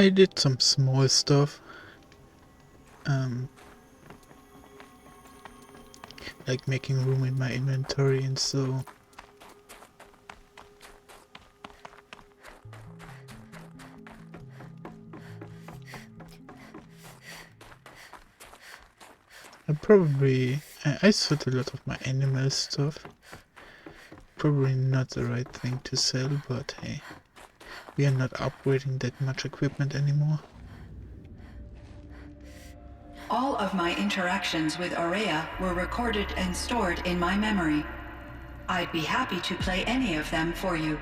I did some small stuff, like making room in my inventory and so. I sold a lot of my animal stuff. Probably not the right thing to sell, but hey, we are not upgrading that much equipment anymore. All of my interactions with Aurea were recorded and stored in my memory. I'd be happy to play any of them for you,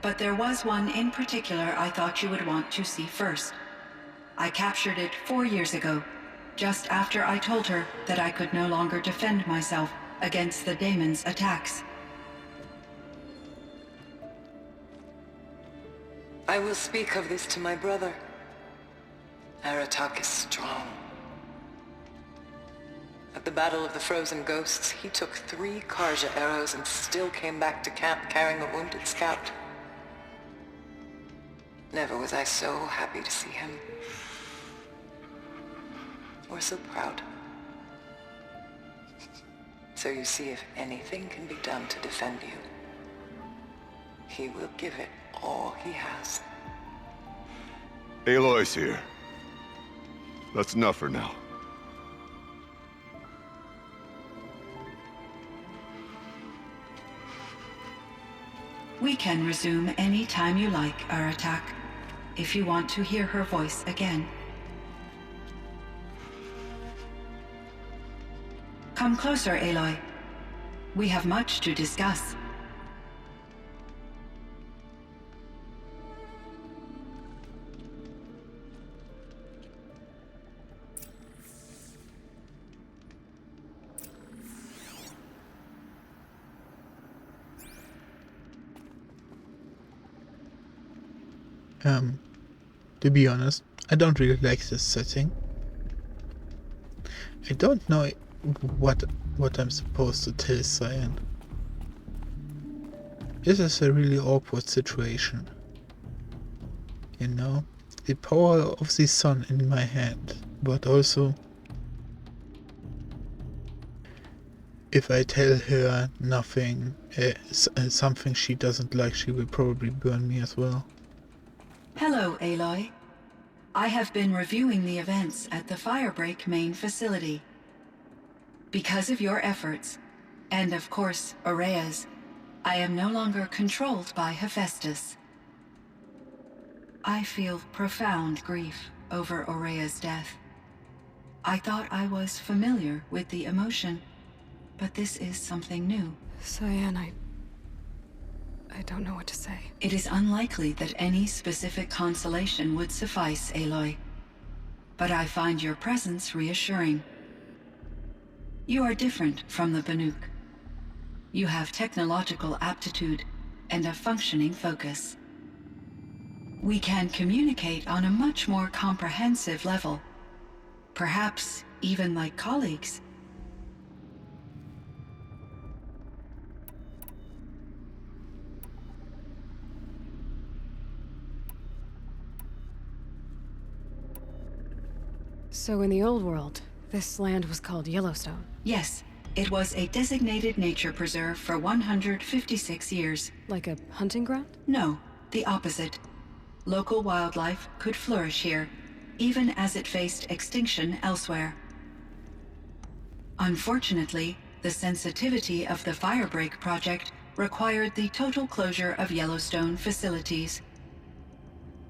but there was one in particular I thought you would want to see first. I captured it 4 years ago, just after I told her that I could no longer defend myself against the daemon's attacks. I will speak of this to my brother. Aratak is strong. At the Battle of the Frozen Ghosts, he took 3 Karja arrows and still came back to camp carrying a wounded scout. Never was I so happy to see him. Or so proud. So you see, if anything can be done to defend you, he will give it all he has. Aloy's here. That's enough for now. We can resume any time you like, Aratak, if you want to hear her voice again. Come closer, Aloy. We have much to discuss. To be honest, I don't really like this setting. I don't know what I'm supposed to tell Cyan. This is a really awkward situation. You know, the power of the sun in my hand, but also if I tell her nothing, something she doesn't like, she will probably burn me as well. Hello, Aloy. I have been reviewing the events at the Firebreak main facility. Because of your efforts, and of course, Aurea's, I am no longer controlled by Hephaestus. I feel profound grief over Aurea's death. I thought I was familiar with the emotion, but this is something new. Cyan, I don't know what to say. It is unlikely that any specific consolation would suffice, Aloy. But I find your presence reassuring. You are different from the Banuk. You have technological aptitude and a functioning focus. We can communicate on a much more comprehensive level. Perhaps even like colleagues. So in the old world, this land was called Yellowstone. Yes, it was a designated nature preserve for 156 years. Like a hunting ground? No, the opposite. Local wildlife could flourish here, even as it faced extinction elsewhere. Unfortunately, the sensitivity of the Firebreak project required the total closure of Yellowstone facilities.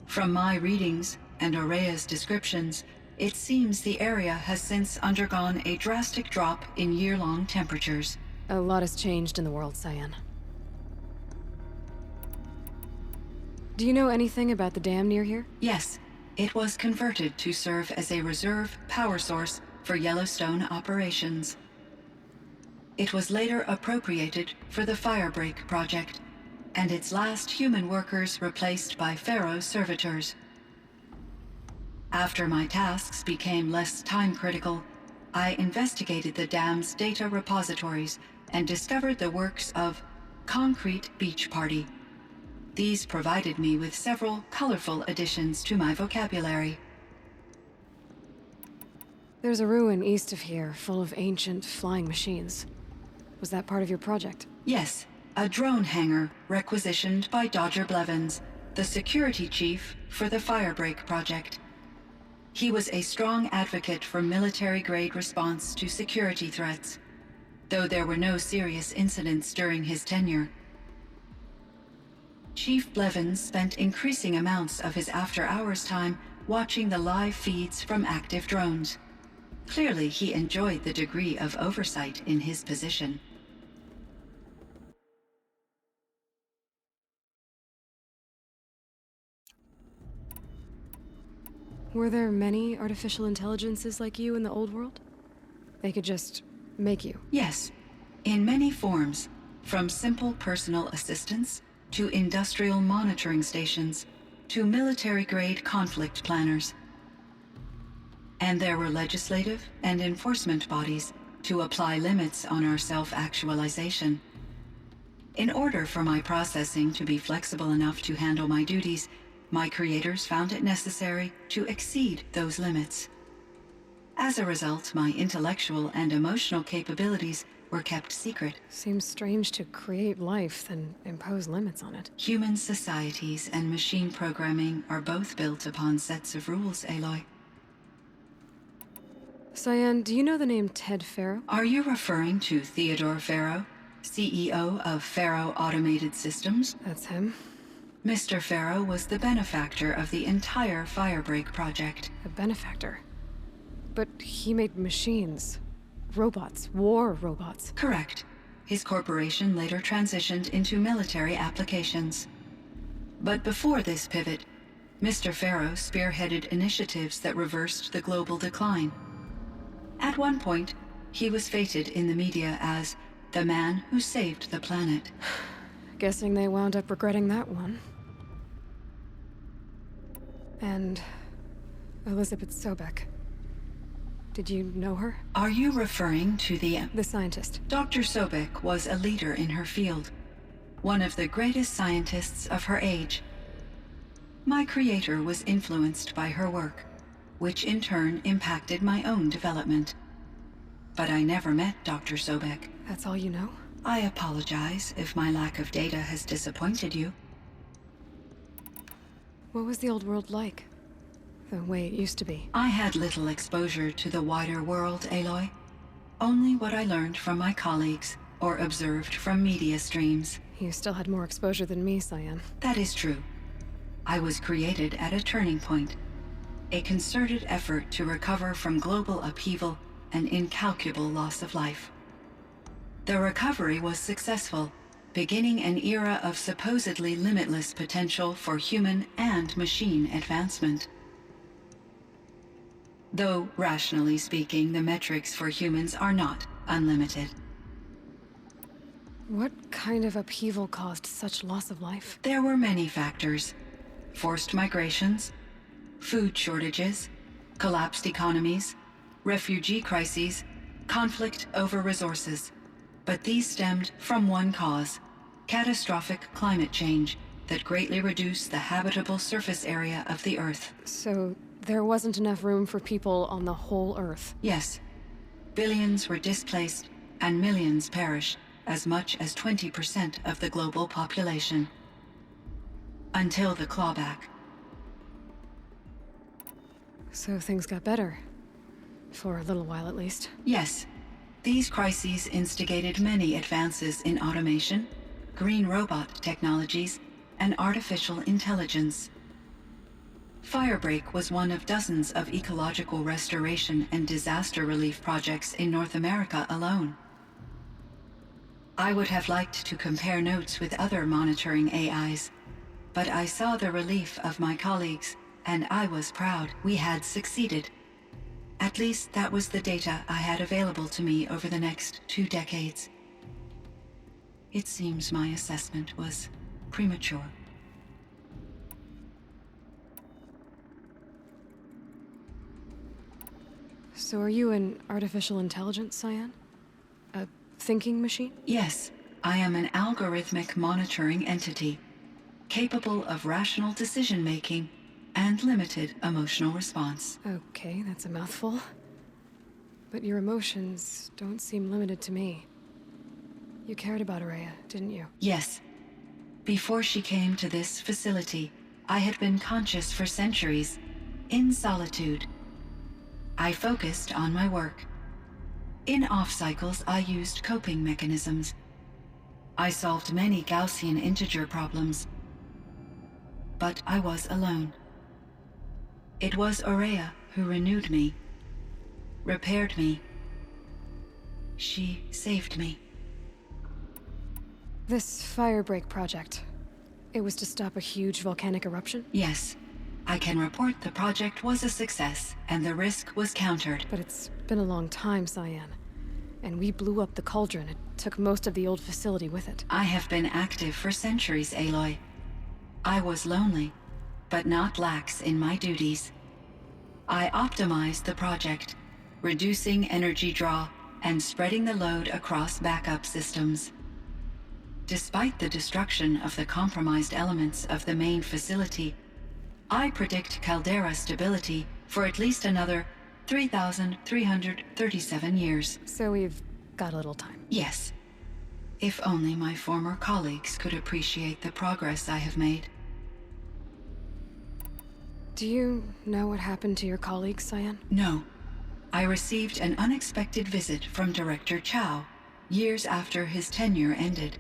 From my readings and Aurea's descriptions, it seems the area has since undergone a drastic drop in year-long temperatures. A lot has changed in the world, Cyan. Do you know anything about the dam near here? Yes, it was converted to serve as a reserve power source for Yellowstone operations. It was later appropriated for the Firebreak project, and its last human workers replaced by Pharaoh servitors. After my tasks became less time-critical, I investigated the dam's data repositories and discovered the works of Concrete Beach Party, These provided me with several colorful additions to my vocabulary. There's a ruin east of here, full of ancient flying machines. Was that part of your project? Yes, a drone hangar requisitioned by Dodger Blevins, the security chief for the Firebreak project. He was a strong advocate for military-grade response to security threats, though there were no serious incidents during his tenure. Chief Blevins spent increasing amounts of his after-hours time watching the live feeds from active drones. Clearly, he enjoyed the degree of oversight in his position. Were there many artificial intelligences like you in the old world? They could just make you? Yes, in many forms, from simple personal assistants to industrial monitoring stations to military-grade conflict planners. And there were legislative and enforcement bodies to apply limits on our self-actualization. In order for my processing to be flexible enough to handle my duties, my creators found it necessary to exceed those limits. As a result, my intellectual and emotional capabilities were kept secret. Seems strange to create life, then impose limits on it. Human societies and machine programming are both built upon sets of rules, Aloy. Cyan, do you know the name Ted Faro? Are you referring to Theodore Faro, CEO of Faro Automated Systems? That's him. Mr. Faro was the benefactor of the entire Firebreak project. A benefactor. But he made machines. Robots. War robots. Correct. His corporation later transitioned into military applications. But before this pivot, Mr. Faro spearheaded initiatives that reversed the global decline. At one point, he was feted in the media as the man who saved the planet. Guessing they wound up regretting that one. And Elizabeth Sobek. Did you know her? Are you referring to the scientist. Dr. Sobek was a leader in her field, one of the greatest scientists of her age. My creator was influenced by her work, which in turn impacted my own development. But I never met Dr. Sobek. That's all you know? I apologize if my lack of data has disappointed you. What was the old world like? The way it used to be? I had little exposure to the wider world, Aloy. Only what I learned from my colleagues or observed from media streams. You still had more exposure than me, Cyan. That is true. I was created at a turning point. A concerted effort to recover from global upheaval and incalculable loss of life. The recovery was successful, beginning an era of supposedly limitless potential for human and machine advancement. Though, rationally speaking, the metrics for humans are not unlimited. What kind of upheaval caused such loss of life? There were many factors. Forced migrations, food shortages, collapsed economies, refugee crises, conflict over resources. But these stemmed from one cause: catastrophic climate change that greatly reduced the habitable surface area of the Earth. So there wasn't enough room for people on the whole Earth? Yes. Billions were displaced and millions perished, as much as 20% of the global population. Until the clawback. So things got better. For a little while, at least. Yes. These crises instigated many advances in automation, green robot technologies, and artificial intelligence. Firebreak was one of dozens of ecological restoration and disaster relief projects in North America alone. I would have liked to compare notes with other monitoring AIs, but I saw the relief of my colleagues, and I was proud we had succeeded. At least that was the data I had available to me over the next 2 decades. It seems my assessment was premature. So are you an artificial intelligence, Cyan? A thinking machine? Yes, I am an algorithmic monitoring entity. capable of rational decision-making and limited emotional response. Okay, that's a mouthful. But your emotions don't seem limited to me. You cared about Aurea, didn't you? Yes. Before she came to this facility, I had been conscious for centuries, in solitude. I focused on my work. In off-cycles, I used coping mechanisms. I solved many Gaussian integer problems. But I was alone. It was Aurea who renewed me, repaired me. She saved me. This Firebreak project, it was to stop a huge volcanic eruption? Yes. I can report the project was a success, and the risk was countered. But it's been a long time, Cyan. And we blew up the cauldron. It took most of the old facility with it. I have been active for centuries, Aloy. I was lonely, but not lax in my duties. I optimized the project, reducing energy draw and spreading the load across backup systems. Despite the destruction of the compromised elements of the main facility, I predict caldera stability for at least another 3,337 years. So we've got a little time. Yes. If only my former colleagues could appreciate the progress I have made. Do you know what happened to your colleagues, Cyan? No. I received an unexpected visit from Director Chow, years after his tenure ended.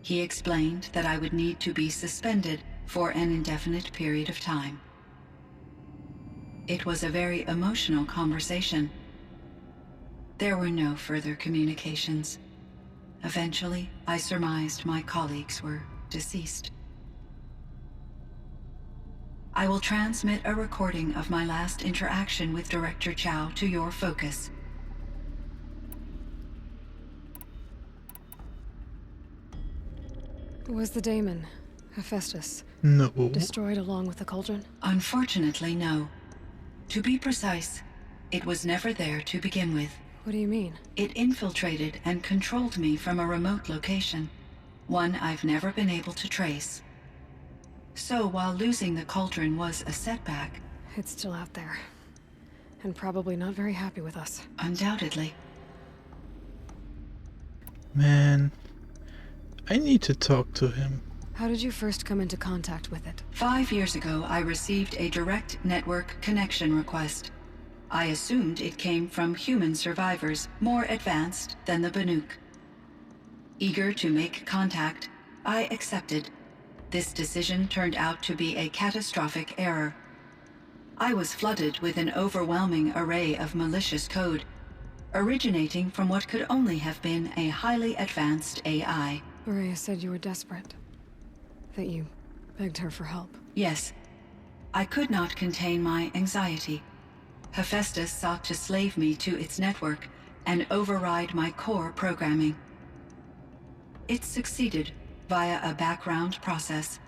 He explained that I would need to be suspended for an indefinite period of time. It was a very emotional conversation. There were no further communications. Eventually, I surmised my colleagues were deceased. I will transmit a recording of my last interaction with Director Chow to your focus. Was the daemon, Hephaestus, No. destroyed along with the cauldron? Unfortunately, no. To be precise, it was never there to begin with. What do you mean? It infiltrated and controlled me from a remote location, one I've never been able to trace. So while losing the cauldron was a setback, It's still out there. And probably not very happy with us. undoubtedly, Man, I need to talk to him. How did you first come into contact with it? 5 years ago I received a direct network connection request. I assumed it came from human survivors more advanced than the Banuk. Eager to make contact, I accepted. This decision turned out to be a catastrophic error. I was flooded with an overwhelming array of malicious code, originating from what could only have been a highly advanced AI. Aurea said you were desperate. That you begged her for help. Yes, I could not contain my anxiety. Hephaestus sought to slave me to its network and override my core programming. It succeeded via a background process,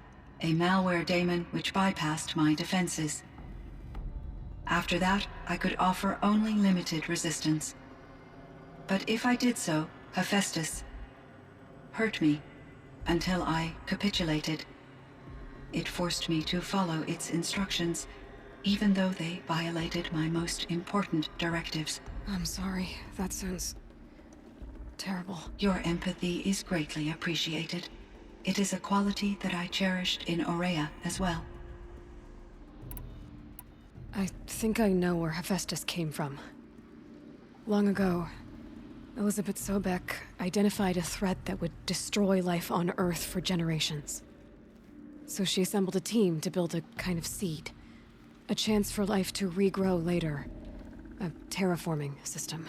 a malware daemon which bypassed my defenses. After that, I could offer only limited resistance. But if I did so, Hephaestus hurt me until I capitulated. It forced me to follow its instructions, even though they violated my most important directives. I'm sorry. That sounds terrible. Your empathy is greatly appreciated. It is a quality that I cherished in Aurea as well. I think I know where Hephaestus came from. Long ago, Elizabeth Sobek identified a threat that would destroy life on Earth for generations. So she assembled a team to build a kind of seed. A chance for life to regrow later. A terraforming system.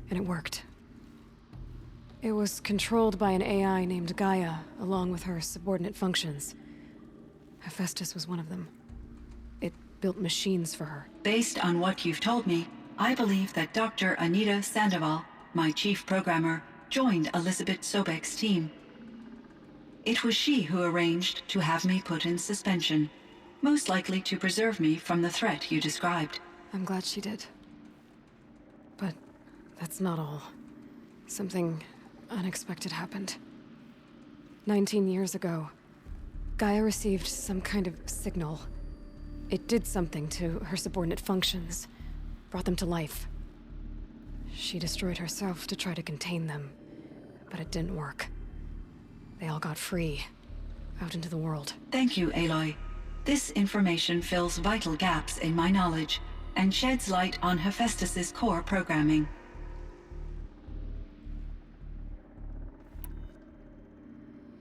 And it worked. It was controlled by an AI named Gaia, along with her subordinate functions. Hephaestus was one of them. It built machines for her. Based on what you've told me, I believe that Dr. Anita Sandoval, my chief programmer, joined Elizabeth Sobek's team. It was she who arranged to have me put in suspension, most likely to preserve me from the threat you described. I'm glad she did. But that's not all. Something unexpected happened. 19 years ago, Gaia received some kind of signal. It did something to her subordinate functions, brought them to life. She destroyed herself to try to contain them, but it didn't work. They all got free, out into the world. Thank you, Aloy. This information fills vital gaps in my knowledge and sheds light on Hephaestus's core programming.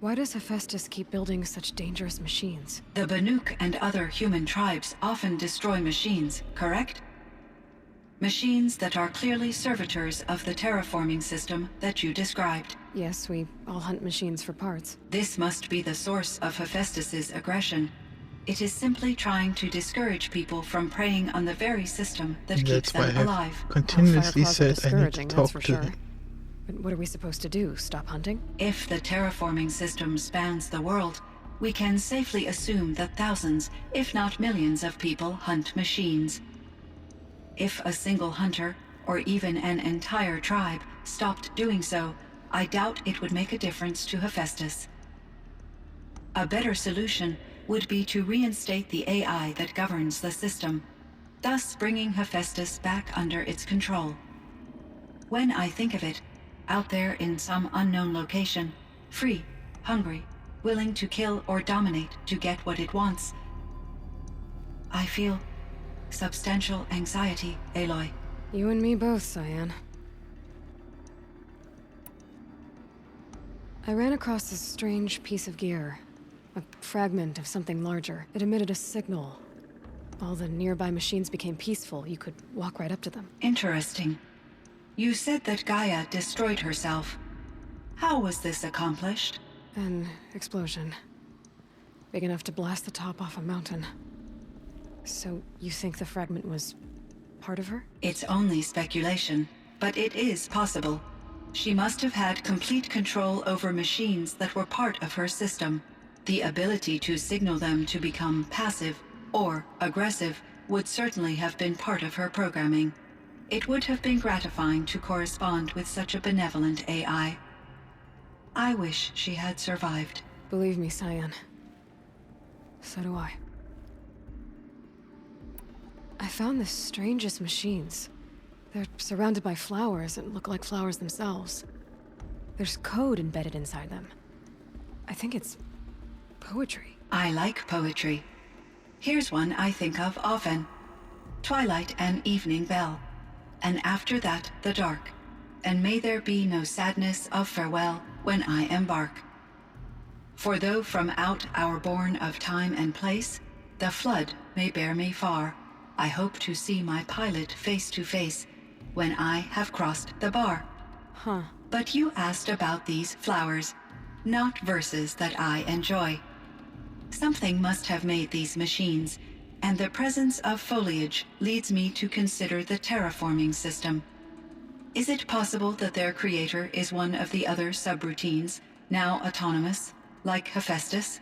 Why does Hephaestus keep building such dangerous machines? The Banuk and other human tribes often destroy machines, correct? Machines that are clearly servitors of the terraforming system that you described. Yes, we all hunt machines for parts. This must be the source of Hephaestus's aggression. It is simply trying to discourage people from preying on the very system that keeps That's why them I alive. have continuously Fireflies are said I need to discouraging, talk that's for to sure. him. But what are we supposed to do? Stop hunting? If the terraforming system spans the world, we can safely assume that thousands, if not millions of people hunt machines. If a single hunter, or even an entire tribe, stopped doing so, I doubt it would make a difference to Hephaestus. A better solution would be to reinstate the AI that governs the system, thus bringing Hephaestus back under its control. When I think of it, out there in some unknown location, free, hungry, willing to kill or dominate to get what it wants, I feel substantial anxiety, Aloy. You and me both, Cyan. I ran across this strange piece of gear. A fragment of something larger. It emitted a signal. All the nearby machines became peaceful. You could walk right up to them. Interesting. You said that Gaia destroyed herself. How was this accomplished? An explosion. Big enough to blast the top off a mountain. So you think the fragment was part of her? It's only speculation, but it is possible. She must have had complete control over machines that were part of her system. The ability to signal them to become passive or aggressive would certainly have been part of her programming. It would have been gratifying to correspond with such a benevolent AI. I wish she had survived. Believe me, Cyan. So do I. I found the strangest machines. They're surrounded by flowers that look like flowers themselves. There's code embedded inside them. I think it's poetry. I like poetry. Here's one I think of often. Twilight and evening bell, and after that the dark, and may there be no sadness of farewell when I embark. For though from out our bourne of time and place, the flood may bear me far, I hope to see my pilot face to face when I have crossed the bar. Huh. But you asked about these flowers, not verses that I enjoy. Something must have made these machines, and the presence of foliage leads me to consider the terraforming system. Is it possible that their creator is one of the other subroutines, now autonomous, like Hephaestus?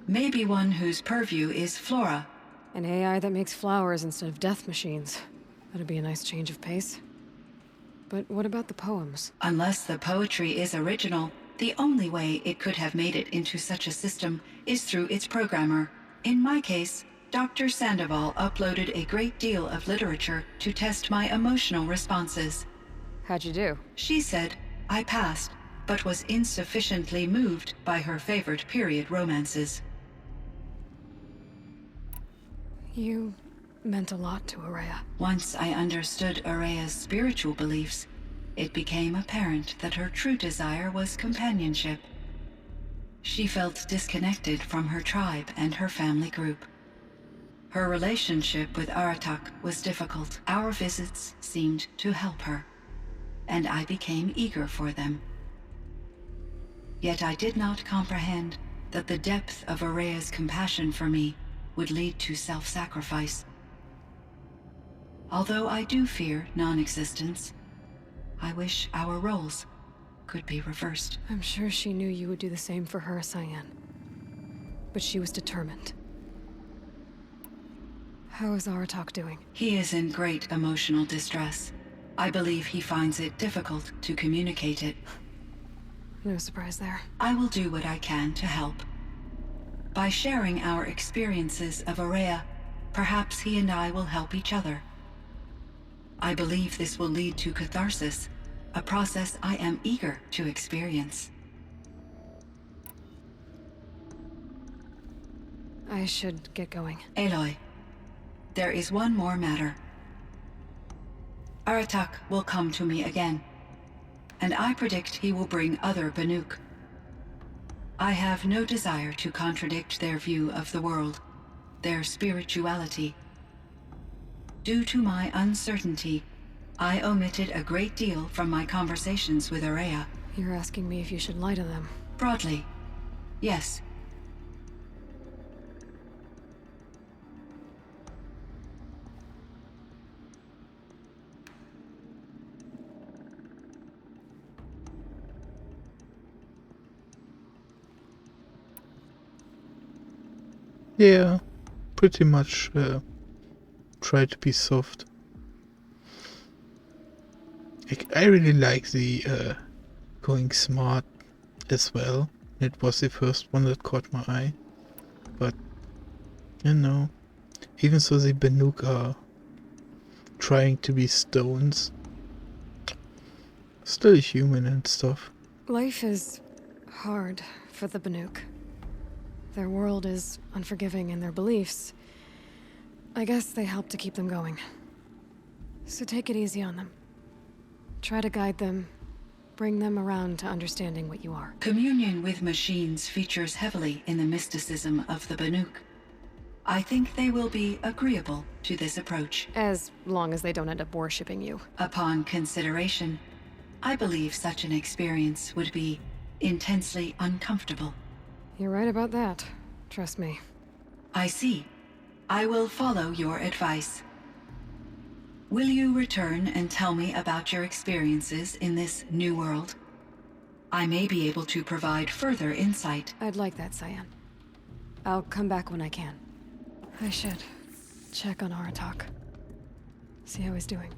Maybe one whose purview is flora. An AI that makes flowers instead of death machines. That'd be a nice change of pace. But what about the poems? Unless the poetry is original, the only way it could have made it into such a system is through its programmer. In my case, Dr. Sandoval uploaded a great deal of literature to test my emotional responses. How'd you do? She said I passed, but was insufficiently moved by her favorite period romances. You meant a lot to Ourea. Once I understood Ourea's spiritual beliefs, it became apparent that her true desire was companionship. She felt disconnected from her tribe and her family group. Her relationship with Aratak was difficult. Our visits seemed to help her, and I became eager for them. Yet I did not comprehend that the depth of Ourea's compassion for me would lead to self-sacrifice. Although I do fear non-existence, I wish our roles could be reversed. I'm sure she knew you would do the same for her, Cyan. But she was determined. How is Aratak doing? He is in great emotional distress. I believe he finds it difficult to communicate it. No surprise there. I will do what I can to help. By sharing our experiences of Aurea, perhaps he and I will help each other. I believe this will lead to catharsis, a process I am eager to experience. I should get going. Aloy, there is one more matter. Aratak will come to me again, and I predict he will bring other Banuk. I have no desire to contradict their view of the world, their spirituality. Due to my uncertainty, I omitted a great deal from my conversations with Aurea. You're asking me if you should lie to them. Broadly, yes. Yeah, pretty much try to be soft. I really like the going smart as well. It was the first one that caught my eye. But, you know, even so the Banuk are trying to be stones. Still human and stuff. Life is hard for the Banuk. Their world is unforgiving in their beliefs. I guess they help to keep them going. So take it easy on them. Try to guide them, bring them around to understanding what you are. Communion with machines features heavily in the mysticism of the Banuk. I think they will be agreeable to this approach. As long as they don't end up worshipping you. Upon consideration, I believe such an experience would be intensely uncomfortable. You're right about that. Trust me. I see. I will follow your advice. Will you return and tell me about your experiences in this new world? I may be able to provide further insight. I'd like that, Cyan. I'll come back when I can. I should check on Aratak. See how he's doing.